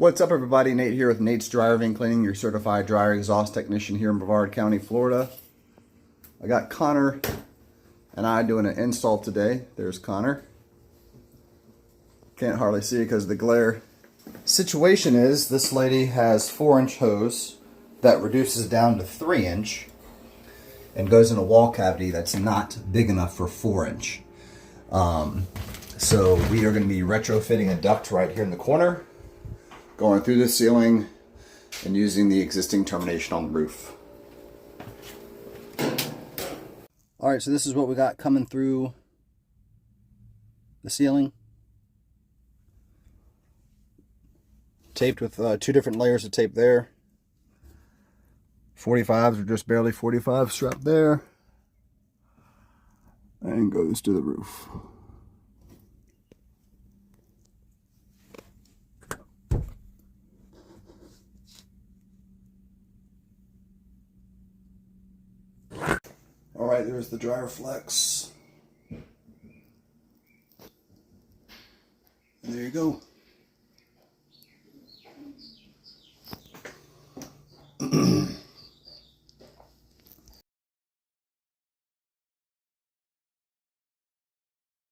What's up, everybody? Nate here with Nate's Dryer Vane Cleaning, your certified dryer exhaust technician here in Brevard County, Florida. I got Connor and I doing an install today. There's Connor. Can't hardly see because of the glare. Situation is, this lady has 4-inch hose that reduces down to 3-inch and goes in a wall cavity that's not big enough for 4-inch. So we are going to be retrofitting a duct right here in the corner, going through the ceiling and using the existing termination on the roof. Alright, so this is what we got coming through the ceiling. Taped with 2 different layers of tape there. 45s are just barely 45 strapped there. And goes to the roof. Alright, there's the dryer flex. And there you go.